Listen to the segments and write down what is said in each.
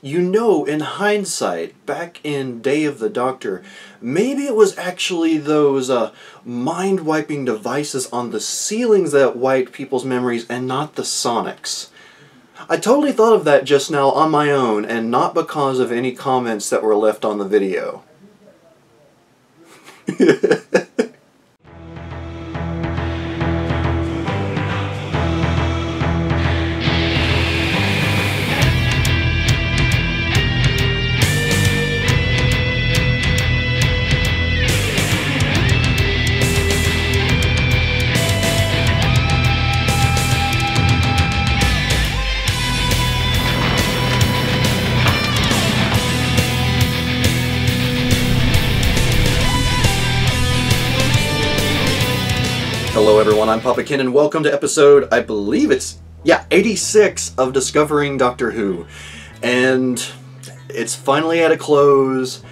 you know, in hindsight, back in Day of the Doctor, maybe it was actually those mind-wiping devices on the ceilings that wiped people's memories and not the sonics. I totally thought of that just now on my own, and not because of any comments that were left on the video. Hello everyone, I'm PapaKenn and welcome to episode, I believe it's, 86 of Discovering Doctor Who. And it's finally at a close.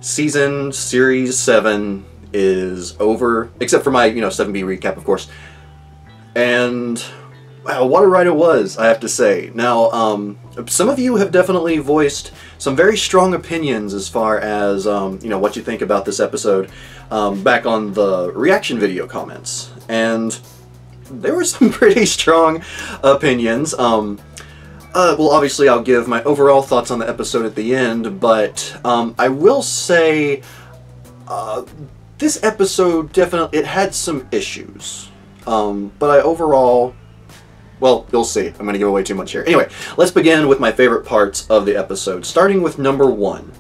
Series 7 is over, except for my, 7B recap, of course. And, wow, what a ride it was, I have to say. Now, some of you have definitely voiced some very strong opinions as far as, what you think about this episode back on the reaction video comments. And there were some pretty strong opinions. Well, obviously I'll give my overall thoughts on the episode at the end, but I will say this episode definitely, it had some issues. But I overall, well, you'll see. I'm going to give away too much here. Anyway, let's begin with my favorite parts of the episode, starting with number 1.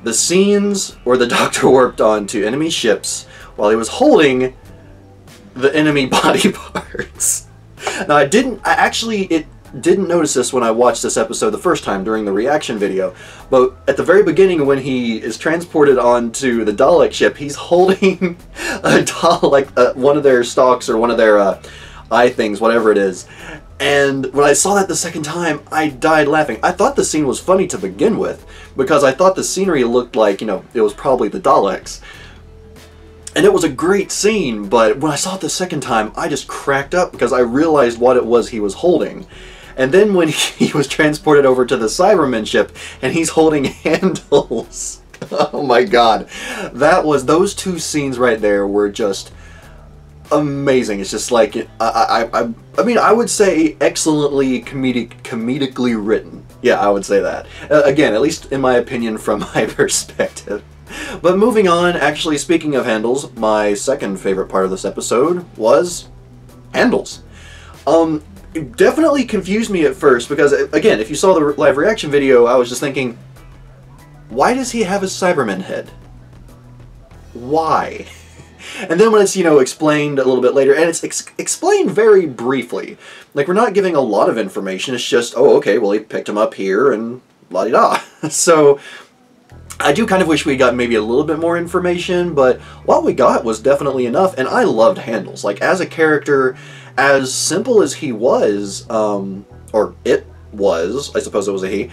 The scenes where the Doctor warped onto enemy ships while he was holding the enemy body parts. Now, I didn't notice this when I watched this episode the first time during the reaction video, but at the very beginning when he is transported onto the Dalek ship, he's holding a Dalek, one of their stalks or one of their eye things, whatever it is. And when I saw that the second time, I died laughing. I thought the scene was funny to begin with, because I thought the scenery looked like, it was probably the Daleks. And it was a great scene, but when I saw it the second time, I just cracked up because I realized what it was he was holding. And then when he was transported over to the Cyberman ship, and he's holding handles. Oh my god. Those two scenes right there were just amazing. It's just like, I mean, I would say excellently comedically written. Yeah, I would say that. Again, at least in my opinion from my perspective. But moving on, actually speaking of handles, my second favorite part of this episode was handles. It definitely confused me at first because, again, if you saw the live reaction video, I was just thinking, why does he have a Cyberman head? Why? And then when it's, explained a little bit later, and it's explained very briefly. Like, we're not giving a lot of information, it's just, oh, okay, well, he picked him up here, and la-di-da. So, I do kind of wish we got maybe a little bit more information, but what we got was definitely enough, and I loved Handles. Like, as a character, as simple as he was, or it was, I suppose it was a he,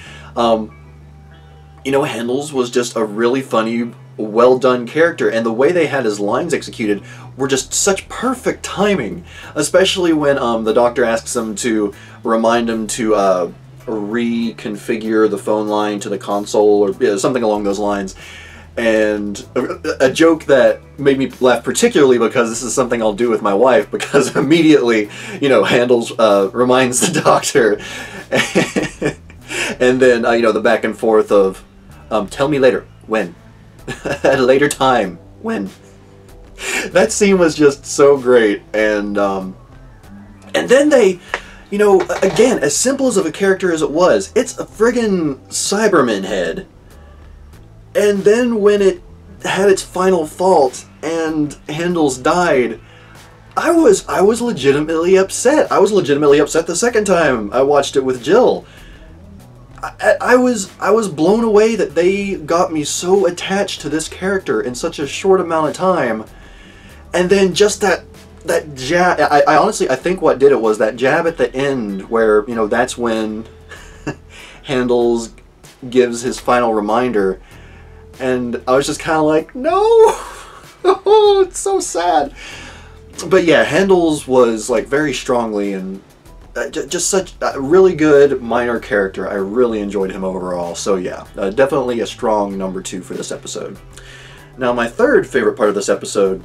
Handles was just a really funny, well-done character, and the way they had his lines executed were just such perfect timing, especially when the Doctor asks him to remind him to reconfigure the phone line to the console, or something along those lines. And a joke that made me laugh particularly because this is something I'll do with my wife, because immediately, Handles reminds the Doctor, and then, the back and forth of, tell me later, when? At a later time, when? That scene was just so great, and then they, again, as simple as of a character as it was, it's a friggin' Cyberman head. And then when it had its final fault and Handles died, I was legitimately upset. I was legitimately upset the second time I watched it with Jill. I was blown away that they got me so attached to this character in such a short amount of time. And then just that jab, I honestly, I think what did it was that jab at the end where, that's when Handles gives his final reminder. And I was just kind of like, no! Oh, it's so sad. But yeah, Handles was like very strongly and just such a really good minor character. I really enjoyed him overall. So yeah, definitely a strong number 2 for this episode. Now my third favorite part of this episode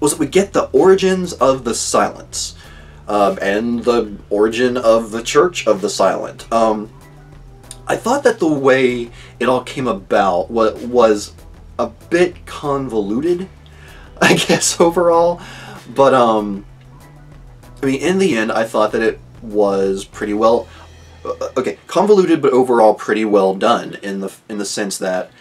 was that we get the origins of the Silence, and the origin of the Church of the Silent. I thought that the way it all came about was a bit convoluted, I guess, overall. But, I mean, in the end, I thought that it was pretty well... okay, convoluted, but overall pretty well done, in the sense that,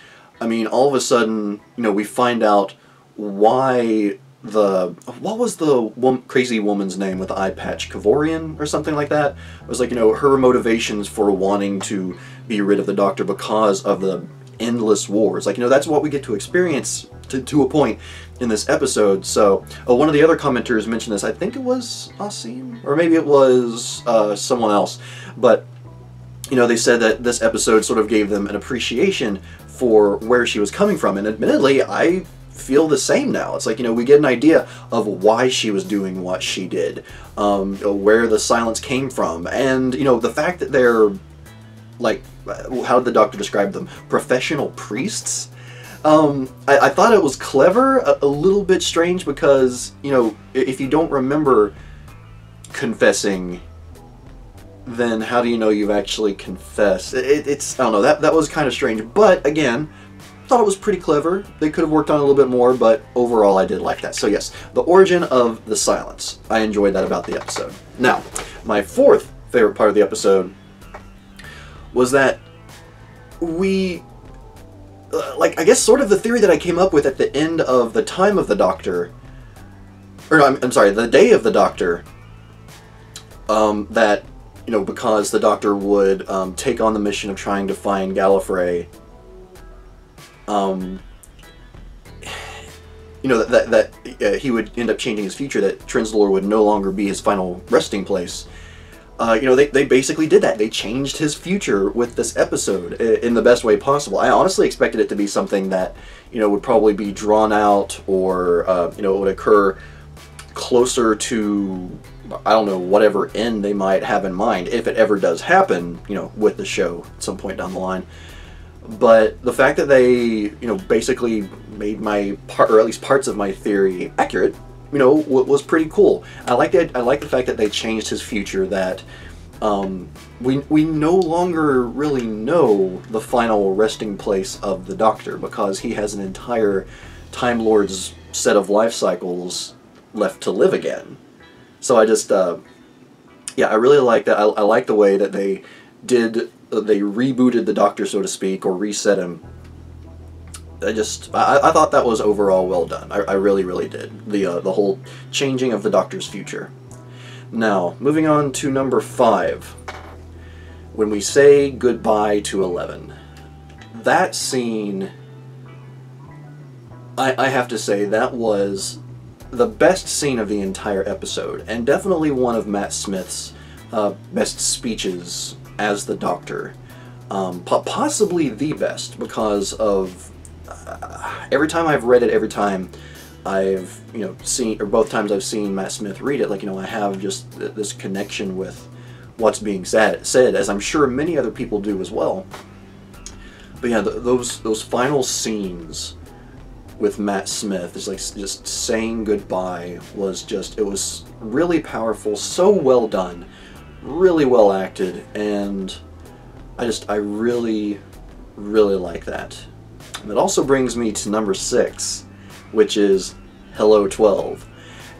I mean, all of a sudden, you know, we find out why what was the crazy woman's name with the eye patch? Kavorian or something like that? It was like, you know, her motivations for wanting to be rid of the Doctor because of the endless wars. Like, you know, that's what we get to experience to a point in this episode. So, one of the other commenters mentioned this. I think it was Asim, or maybe it was someone else. But, you know, they said that this episode sort of gave them an appreciation for where she was coming from. And admittedly, I feel the same now. It's like, you know, we get an idea of why she was doing what she did, where the Silence came from, and, you know, the fact that they're, like, how did the Doctor describe them? Professional priests? I thought it was clever, a little bit strange, because, you know, if you don't remember confessing, then how do you know you've actually confessed? It's, I don't know, that was kind of strange, but, again, thought it was pretty clever. They could have worked on it a little bit more, but overall I did like that. So yes, the origin of the Silence. I enjoyed that about the episode. Now, my fourth favorite part of the episode was that we, like, I guess sort of the theory that I came up with at the end of the time of the Doctor, or no, I'm sorry, the day of the Doctor, that, you know, because the Doctor would take on the mission of trying to find Gallifrey, you know, that he would end up changing his future, that Trenzalore would no longer be his final resting place. You know, they basically did that. They changed his future with this episode in the best way possible. I honestly expected it to be something that, you know, would probably be drawn out, or, you know, it would occur closer to, I don't know, whatever end they might have in mind, if it ever does happen, you know, with the show at some point down the line. But the fact that they, you know, basically made my part, or at least parts of my theory, accurate, you know, was pretty cool. I liked it. I like the fact that they changed his future, that we no longer really know the final resting place of the Doctor, because he has an entire Time Lord's set of life cycles left to live again. So I just, yeah, I really like that. I like the way that they rebooted the Doctor, so to speak, or reset him. I thought that was overall well done. I really, really did. The whole changing of the Doctor's future. Now, moving on to number 5. When we say goodbye to 11. That scene, I have to say, that was the best scene of the entire episode, and definitely one of Matt Smith's best speeches as the Doctor. Possibly the best, because of every time I've read it, every time I've, you know, seen, or both times I've seen Matt Smith read it, like, you know, I have just this connection with what's being said, as I'm sure many other people do as well. But yeah, those final scenes with Matt Smith, is like just saying goodbye, was just, it was really powerful, so well done, really well acted, and I really, really like that. And that also brings me to number 6, which is Hello 12.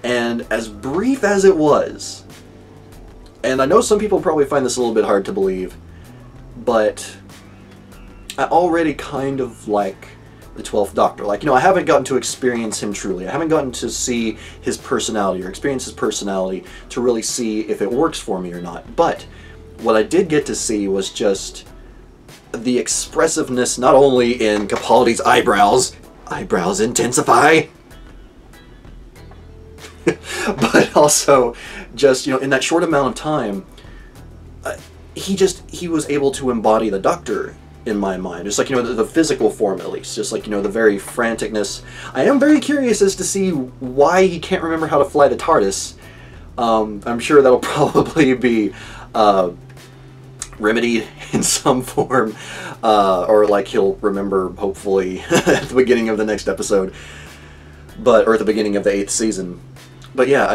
And as brief as it was, and I know some people probably find this a little bit hard to believe, but I already kind of like the 12th Doctor. Like, you know, I haven't gotten to experience him truly. I haven't gotten to see his personality, or experience his personality, to really see if it works for me or not. But what I did get to see was just the expressiveness, not only in Capaldi's eyebrows intensify, but also just, you know, in that short amount of time, he was able to embody the Doctor in my mind. Just like, you know, the physical form, at least. Just like, you know, the very franticness. I am very curious as to see why he can't remember how to fly the TARDIS. I'm sure that'll probably be remedied in some form, or like he'll remember, hopefully, at the beginning of the next episode, or at the beginning of the 8th season. But yeah,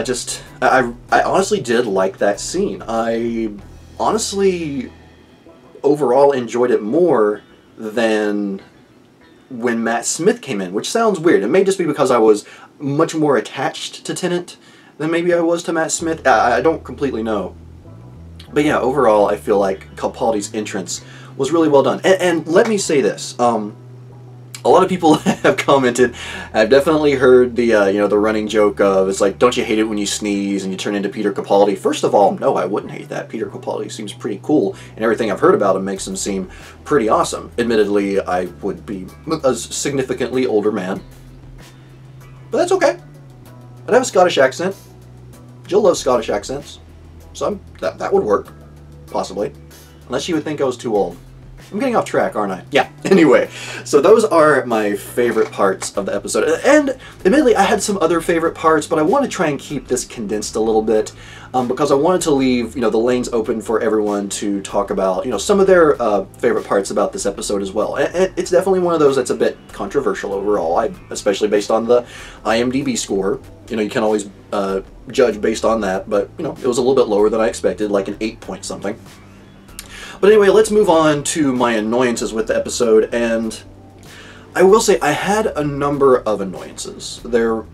I honestly did like that scene. I honestly, overall, enjoyed it more than when Matt Smith came in, which sounds weird. It may just be because I was much more attached to Tennant than maybe I was to Matt Smith. I don't completely know. But yeah, overall, I feel like Capaldi's entrance was really well done. And let me say this. A lot of people have commented. I've definitely heard the the running joke of, it's like, don't you hate it when you sneeze and you turn into Peter Capaldi? First of all, no, I wouldn't hate that. Peter Capaldi seems pretty cool, and everything I've heard about him makes him seem pretty awesome. Admittedly, I would be a significantly older man, but that's okay. I'd have a Scottish accent. Jill loves Scottish accents, so that would work, possibly. Unless you would think I was too old. I'm getting off track, aren't I? Yeah, anyway. So those are my favorite parts of the episode. And admittedly, I had some other favorite parts, but I want to try and keep this condensed a little bit, because I wanted to leave, the lanes open for everyone to talk about, some of their favorite parts about this episode as well. And it's definitely one of those that's a bit controversial overall, especially based on the IMDb score. You can always judge based on that, but, it was a little bit lower than I expected, like an 8 point something. But anyway, let's move on to my annoyances with the episode, and I will say I had a number of annoyances. There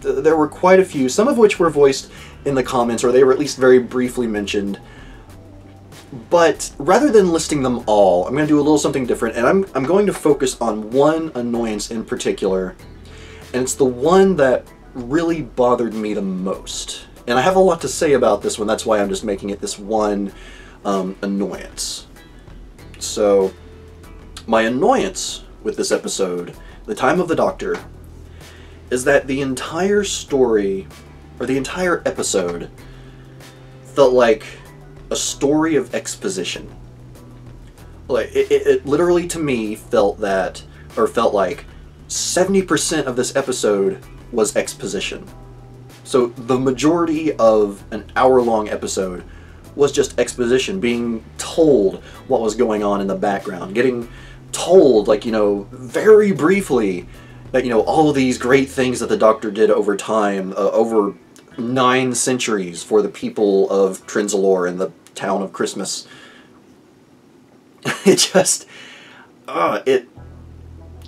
were quite a few, some of which were voiced in the comments, or they were at least very briefly mentioned. But rather than listing them all, I'm going to do a little something different, and I'm going to focus on one annoyance in particular, and it's the one that really bothered me the most. And I have a lot to say about this one, that's why I'm just making it this one annoyance. So, my annoyance with this episode, The Time of the Doctor, is that the entire story, or the entire episode, felt like a story of exposition. Like, it literally, to me, felt like 70% of this episode was exposition. So, the majority of an hour-long episode was just exposition, being told what was going on in the background, getting told, very briefly, that, all of these great things that the Doctor did over time, over 9 centuries for the people of Trenzalore and the town of Christmas. It just,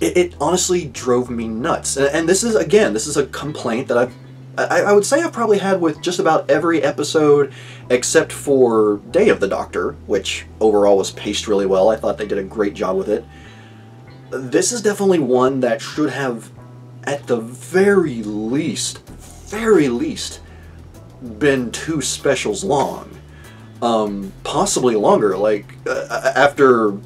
it honestly drove me nuts. And this is, again, this is a complaint that I would say I've probably had with just about every episode except for Day of the Doctor, which overall was paced really well. I thought they did a great job with it. This is definitely one that should have, at the very least, been 2 specials long. Possibly longer, after,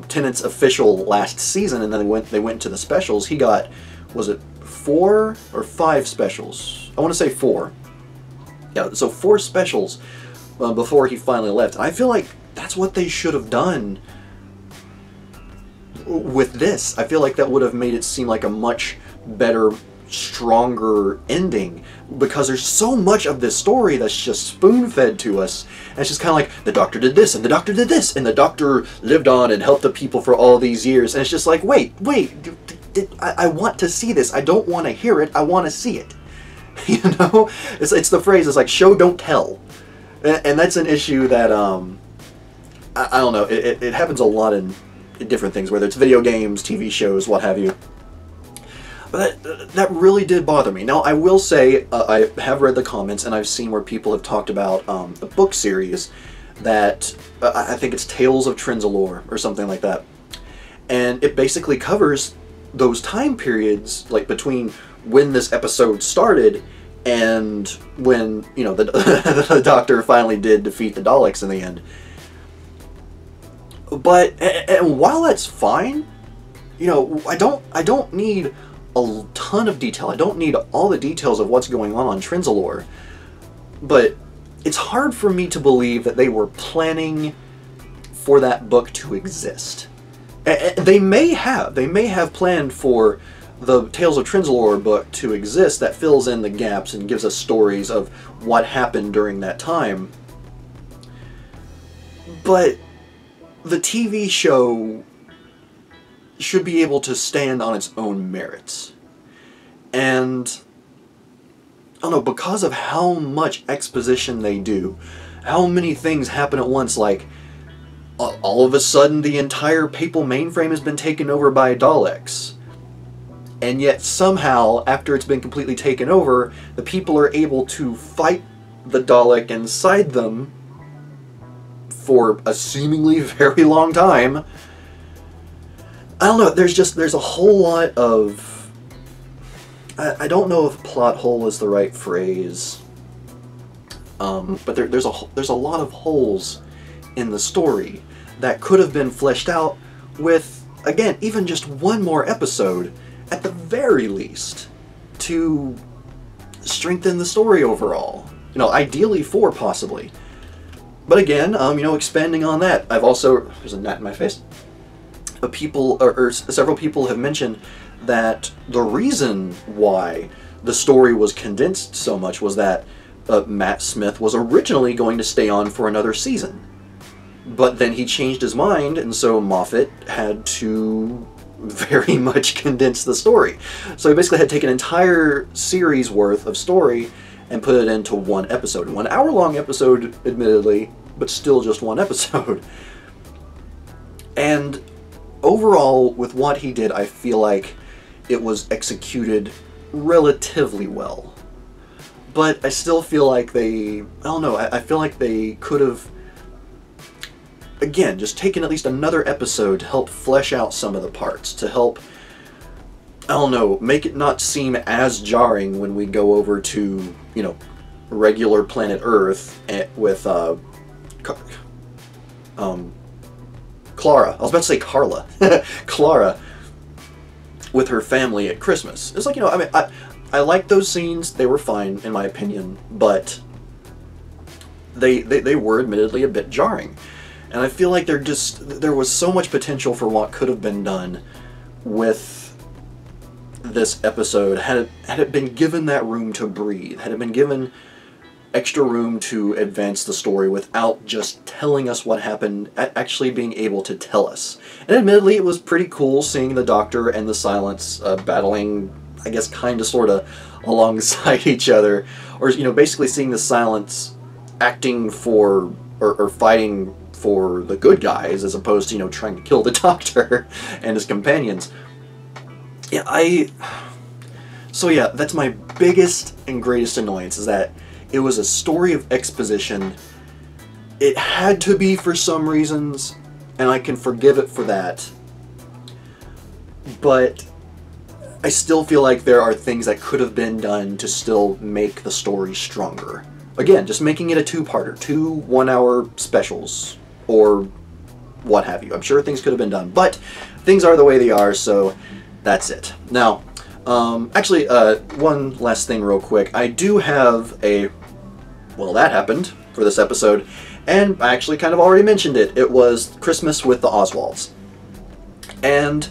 Tennant's official last season, and then they went to the specials, he got, was it 4 or 5 specials? I want to say 4. Yeah, so 4 specials before he finally left. And I feel like that's what they should have done with this. I feel like that would have made it seem like a much better, stronger ending, because there's so much of this story that's just spoon-fed to us. And it's just kind of like, the Doctor did this, and the Doctor did this, and the Doctor lived on and helped the people for all these years. And it's just like, wait, I want to see this. I don't want to hear it. I want to see it. It's the phrase, it's like, show, don't tell. And that's an issue that, I don't know, it happens a lot in different things, whether it's video games, TV shows, what have you. But that really did bother me. Now, I will say, I have read the comments, and I've seen where people have talked about a book series that, I think it's Tales of Trenzalore, or something like that. And it basically covers those time periods, between when this episode started and when, the Doctor finally did defeat the Daleks in the end. But, and while that's fine, I don't need a ton of detail. I don't need all the details of what's going on Trenzalore. But it's hard for me to believe that they were planning for that book to exist. They may have planned for the Tales of Trinzalore book to exist that fills in the gaps and gives us stories of what happened during that time. But the TV show should be able to stand on its own merits. And I don't know, because of how much exposition they do, how many things happen at once, like all of a sudden the entire papal mainframe has been taken over by Daleks. And yet somehow, after it's been completely taken over, the people are able to fight the Dalek inside them for a seemingly very long time. I don't know, there's a whole lot of... I don't know if plot hole is the right phrase, but there's a lot of holes in the story that could have been fleshed out with, again, even just one more episode, at the very least, to strengthen the story overall. You know, ideally 4, possibly. But again, you know, expanding on that, I've also... There's a gnat in my face. Several people have mentioned that the reason why the story was condensed so much was that Matt Smith was originally going to stay on for another season. But then he changed his mind, and so Moffat had to very much condense the story. So he basically had to take an entire series worth of story and put it into one episode. 1 hour-long episode, admittedly, but still just one episode. And overall, with what he did, I feel like it was executed relatively well. But I still feel like I don't know, I feel like they could have, again, just taken at least another episode to help flesh out some of the parts, to help, I don't know, make it not seem as jarring when we go over to, you know, regular planet Earth with, Clara. I was about to say Carla. Clara. With her family at Christmas. It's like, you know, I mean, I like those scenes. They were fine, in my opinion, but they were admittedly a bit jarring. And I feel like there was so much potential for what could have been done with this episode had it been given that room to breathe, had it been given extra room to advance the story without just telling us what happened, actually being able to tell us. And admittedly, it was pretty cool seeing the Doctor and the Silence battling, I guess, kind of, sort of, alongside each other. Or, you know, basically seeing the Silence acting for, or fighting for the good guys, as opposed to, you know, trying to kill the Doctor and his companions. Yeah, so yeah, that's my biggest and greatest annoyance, is that it was a story of exposition. It had to be for some reasons, and I can forgive it for that. But I still feel like there are things that could have been done to still make the story stronger. Again, just making it a 2-parter, 2 1-hour specials, or what have you. I'm sure things could have been done, but things are the way they are, so that's it. Now, actually, one last thing real quick. I do have a... Well, that happened for this episode, and I actually kind of already mentioned it. It was Christmas with the Oswalds. And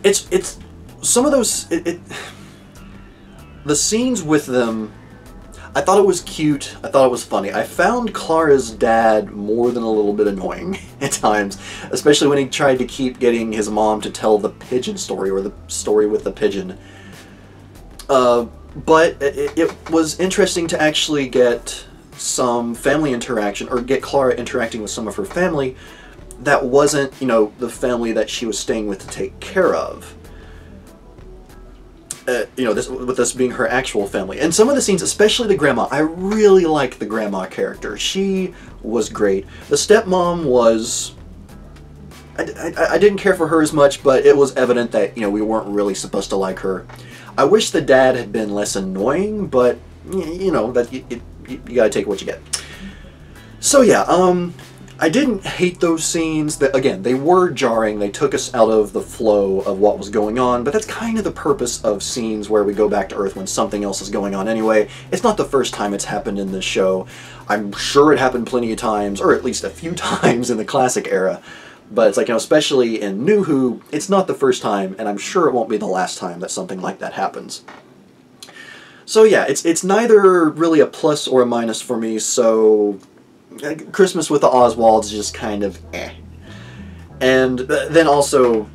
it's some of those... the scenes with them, I thought it was cute, I thought it was funny. I found Clara's dad more than a little bit annoying at times, especially when he tried to keep getting his mom to tell the pigeon story, or the story with the pigeon. But it was interesting to actually get some family interaction, or get Clara interacting with some of her family that wasn't, you know, the family that she was staying with to take care of. You know, with this being her actual family. And some of the scenes, especially the grandma, I really liked the grandma character. She was great. The stepmom was... I didn't care for her as much, but it was evident that, you know, we weren't really supposed to like her. I wish the dad had been less annoying, but, you know, that you gotta take what you get. So yeah, I didn't hate those scenes. That, again, they were jarring. They took us out of the flow of what was going on, but that's kind of the purpose of scenes where we go back to Earth when something else is going on anyway. It's not the first time it's happened in this show. I'm sure it happened plenty of times, or at least a few times in the classic era. But it's like, you know, especially in New Who, it's not the first time, and I'm sure it won't be the last time that something like that happens. So yeah, it's neither really a plus or a minus for me, so Christmas with the Oswalds is just kind of eh. And then also,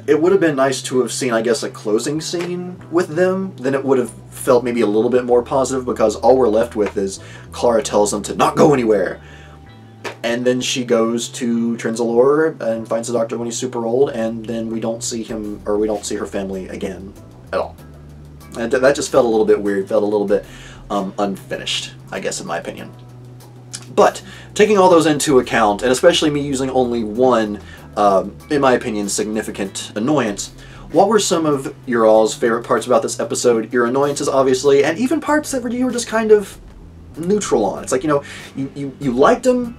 it would have been nice to have seen, I guess, a closing scene with them. Then it would have felt maybe a little bit more positive, because all we're left with is Clara tells them to not go anywhere. And then she goes to Trenzalore and finds the Doctor when he's super old, and then we don't see him, or we don't see her family again at all. And that just felt a little bit weird, felt a little bit unfinished, I guess, in my opinion. But, taking all those into account, and especially me using only one, in my opinion, significant annoyance, what were some of your all's favorite parts about this episode? Your annoyances, obviously, and even parts that you were just kind of neutral on. It's like, you know, you liked them,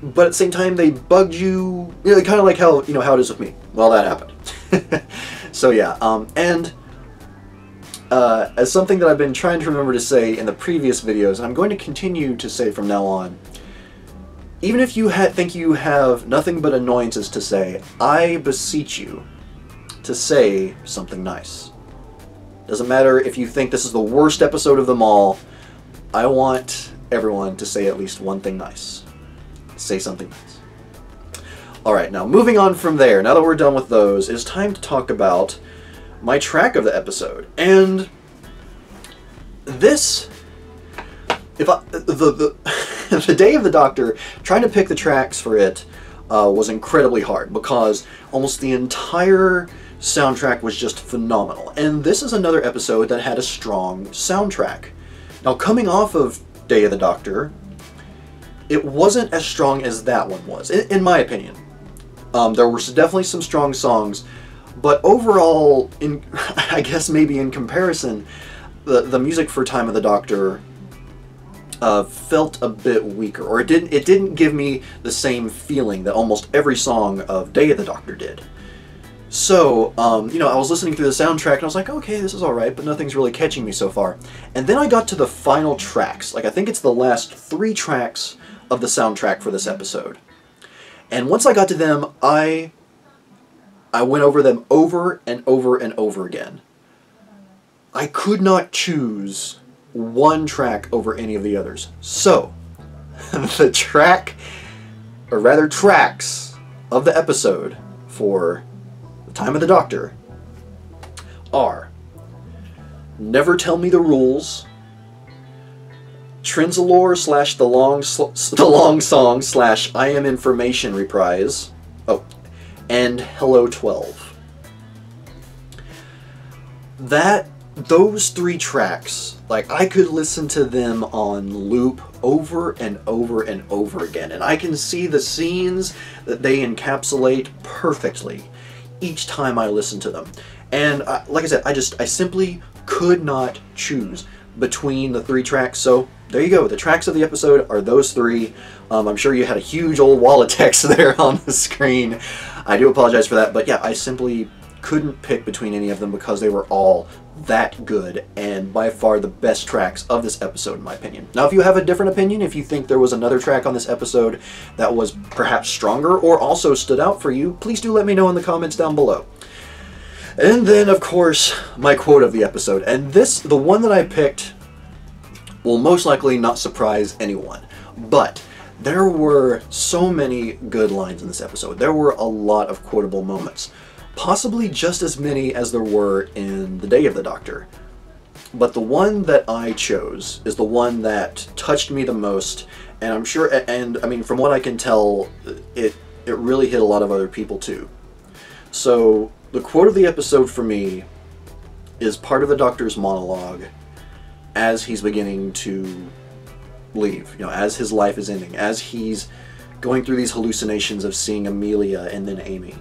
but at the same time they bugged you, you know, kind of like how, you know, how it is with me. Well, that happened. So yeah, as something that I've been trying to remember to say in the previous videos, and I'm going to continue to say from now on, even if you think you have nothing but annoyances to say, I beseech you to say something nice. Doesn't matter if you think this is the worst episode of them all, I want everyone to say at least one thing nice. Say something nice. Alright, now moving on from there, now that we're done with those, it's time to talk about my track of the episode. And this, the Day of the Doctor, trying to pick the tracks for it was incredibly hard, because almost the entire soundtrack was just phenomenal. And this is another episode that had a strong soundtrack. Now, coming off of Day of the Doctor, it wasn't as strong as that one was, in my opinion. There were definitely some strong songs, but overall, I guess maybe in comparison, the music for Time of the Doctor felt a bit weaker, or it didn't give me the same feeling that almost every song of Day of the Doctor did. So, you know, I was listening through the soundtrack and I was like, okay, this is alright, but nothing's really catching me so far. And then I got to the final tracks. Like, I think it's the last 3 tracks of the soundtrack for this episode. And once I got to them, I went over them over and over and over again. I could not choose one track over any of the others. So, the track, or rather tracks, of the episode for Time of the Doctor are Never Tell Me the Rules, Trenzalore / the long song / I Am Information reprise, oh, and Hello 12. Those 3 tracks, like, I could listen to them on loop over and over and over again, and I can see the scenes that they encapsulate perfectly each time I listen to them. And like I said, I simply could not choose between the 3 tracks, so there you go. The tracks of the episode are those 3. I'm sure you had a huge old wall of text there on the screen. I do apologize for that, but yeah, I simply couldn't pick between any of them because they were all that good, and by far the best tracks of this episode, in my opinion. Now, if you have a different opinion, if you think there was another track on this episode that was perhaps stronger or also stood out for you, please do let me know in the comments down below. And then, of course, my quote of the episode. And this, the one that I picked, will most likely not surprise anyone. But there were so many good lines in this episode. There were a lot of quotable moments. Possibly just as many as there were in The Day of the Doctor. But the one that I chose is the one that touched me the most, and I'm sure, and I mean, from what I can tell, it really hit a lot of other people too. So, the quote of the episode for me is part of the Doctor's monologue as he's beginning to leave, you know, as his life is ending, as he's going through these hallucinations of seeing Amelia and then Amy.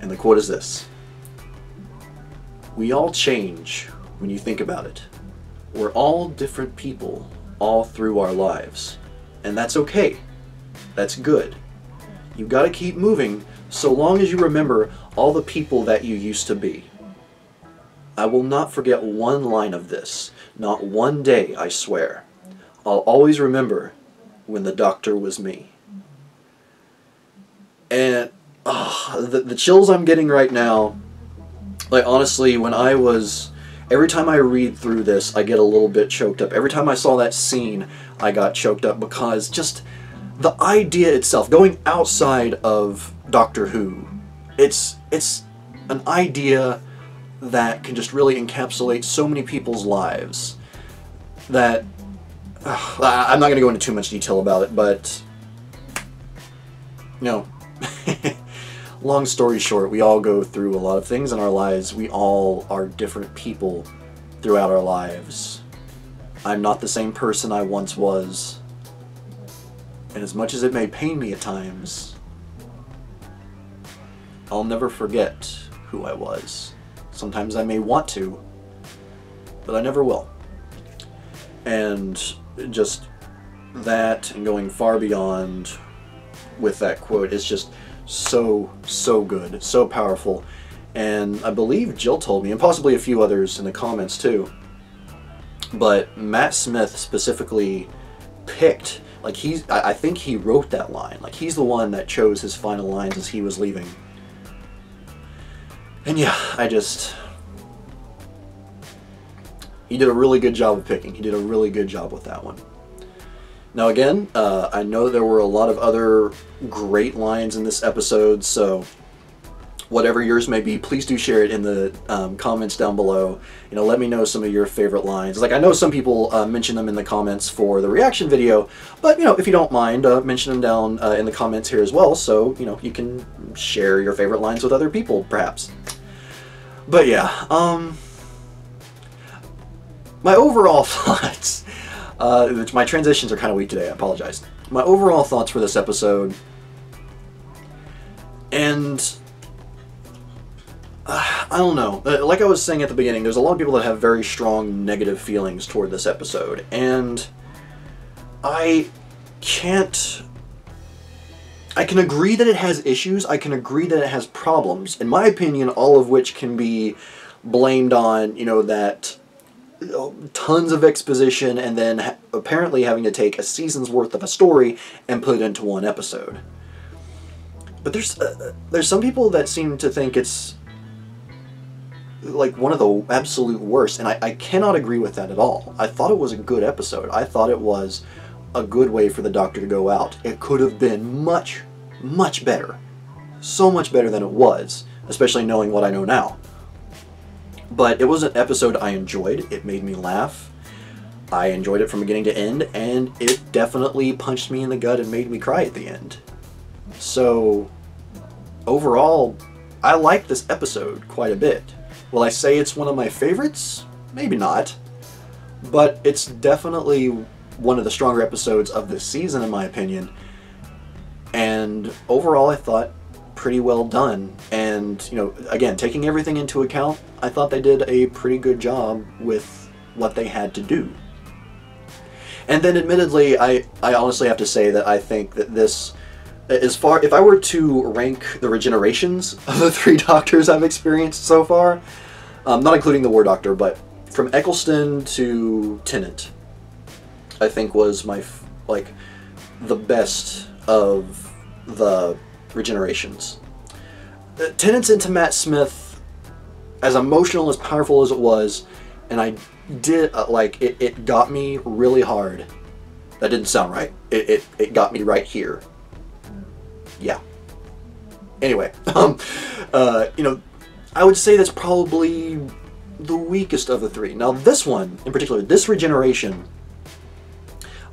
And the quote is this: "We all change when you think about it. We're all different people all through our lives. And that's okay. That's good. You've got to keep moving so long as you remember all the people that you used to be. I will not forget one line of this. Not one day, I swear. I'll always remember when the Doctor was me." And the chills I'm getting right now, like honestly, every time I read through this, I get a little bit choked up. Every time I saw that scene, I got choked up because just the idea itself, going outside of Doctor Who, it's an idea that can just really encapsulate so many people's lives that I'm not going to go into too much detail about it, but you know, long story short, we all go through a lot of things in our lives. We all are different people throughout our lives. I'm not the same person I once was, and as much as it may pain me at times, I'll never forget who I was. Sometimes I may want to, but I never will. And just that, and going far beyond with that quote, is just so good, so powerful. And I believe Jill told me, and possibly a few others in the comments too, but Matt Smith specifically picked, like I think he wrote that line, like he's the one that chose his final lines as he was leaving. And yeah, he did a really good job of picking. He did a really good job with that one. Now again, I know there were a lot of other great lines in this episode, so whatever yours may be, please do share it in the comments down below. You know, let me know some of your favorite lines. Like, I know some people mention them in the comments for the reaction video, but, you know, if you don't mind, mention them down in the comments here as well, so, you know, you can share your favorite lines with other people, perhaps. But yeah, my overall thoughts, my transitions are kind of weak today, I apologize. My overall thoughts for this episode, and I don't know, like I was saying at the beginning, there's a lot of people that have very strong negative feelings toward this episode, and I can agree that it has issues, I can agree that it has problems, in my opinion, all of which can be blamed on, you know, that tons of exposition and then apparently having to take a season's worth of a story and put it into one episode. But there's some people that seem to think it's like one of the absolute worst, and I cannot agree with that at all. I thought it was a good episode. I thought it was a good way for the Doctor to go out. It could have been much better. So much better than it was, especially knowing what I know now. But it was an episode I enjoyed. It made me laugh. I enjoyed it from beginning to end, and it definitely punched me in the gut and made me cry at the end. So, overall, I like this episode quite a bit. Will I say it's one of my favorites? Maybe not. But it's definitely one of the stronger episodes of this season, in my opinion. And overall, I thought pretty well done. And, you know, again, taking everything into account, I thought they did a pretty good job with what they had to do. And then admittedly, I honestly have to say that I think that this, if I were to rank the regenerations of the 3 Doctors I've experienced so far, not including the War Doctor, but from Eccleston to Tennant, I think was my, like, the best of the regenerations. Tennant's into Matt Smith, as emotional, as powerful as it was, and I did, like, it got me really hard. That didn't sound right. It got me right here. Yeah. Anyway, you know, I would say that's probably the weakest of the 3. Now this one, in particular, this regeneration,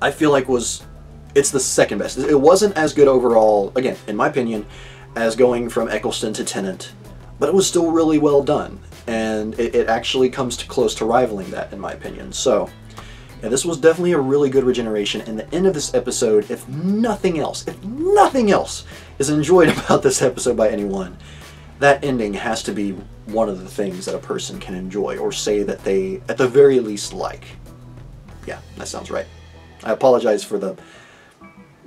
I feel like it's the second best. It wasn't as good overall, again, in my opinion, as going from Eccleston to Tennant, but it was still really well done, and it actually comes close to rivaling that, in my opinion. So, yeah, this was definitely a really good regeneration, and the end of this episode, if nothing else is enjoyed about this episode by anyone, that ending has to be one of the things that a person can enjoy, or say that they, at the very least, like. Yeah, that sounds right. I apologize for the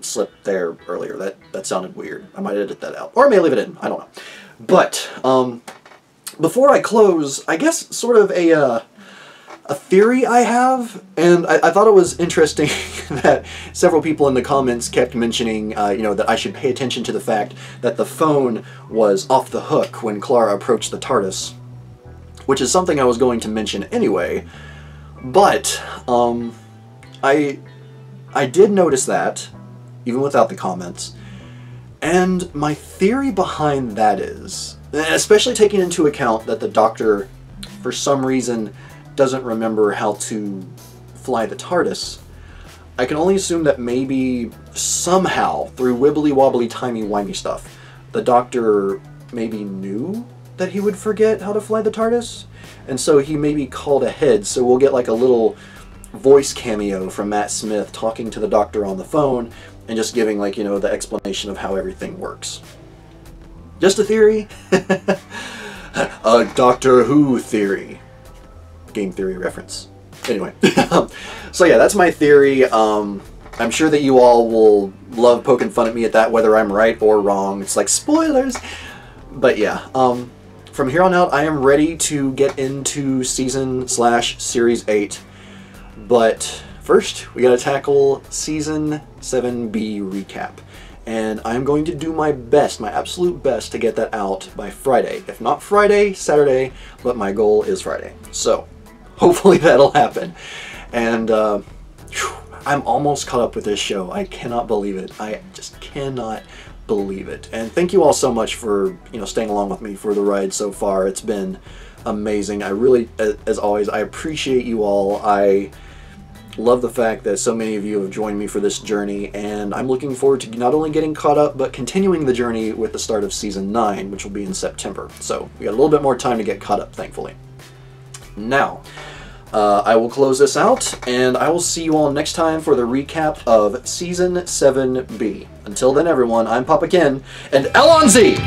slip there earlier. That sounded weird. I might edit that out. Or I may leave it in. I don't know. But, before I close, I guess sort of a a theory I have, and I thought it was interesting that several people in the comments kept mentioning, you know, that I should pay attention to the fact that the phone was off the hook when Clara approached the TARDIS, which is something I was going to mention anyway, but I did notice that, even without the comments, and my theory behind that is, especially taking into account that the Doctor, for some reason, doesn't remember how to fly the TARDIS, I can only assume that maybe somehow, through wibbly-wobbly, timey-wimey stuff, the Doctor maybe knew that he would forget how to fly the TARDIS, and so he maybe called ahead, so we'll get like a little voice cameo from Matt Smith talking to the Doctor on the phone, and just giving, like, you know, the explanation of how everything works. Just a theory. A Doctor Who theory. Game theory reference. Anyway, so yeah, that's my theory. I'm sure that you all will love poking fun at me at that, whether I'm right or wrong. It's like spoilers. But yeah, from here on out, I am ready to get into season/series 8. But first, we gotta tackle season 7B recap. And I'm going to do my best, my absolute best, to get that out by Friday. If not Friday, Saturday, but my goal is Friday. So, hopefully that'll happen. And I'm almost caught up with this show. I cannot believe it. I just cannot believe it. And thank you all so much for, you know, staying along with me for the ride so far. It's been amazing. I really, as always, I appreciate you all. I love the fact that so many of you have joined me for this journey, and I'm looking forward to not only getting caught up, but continuing the journey with the start of Season 9, which will be in September. So we got a little bit more time to get caught up, thankfully. Now, I will close this out, and I will see you all next time for the recap of Season 7B. Until then, everyone, I'm PapaKenn, and L on Z!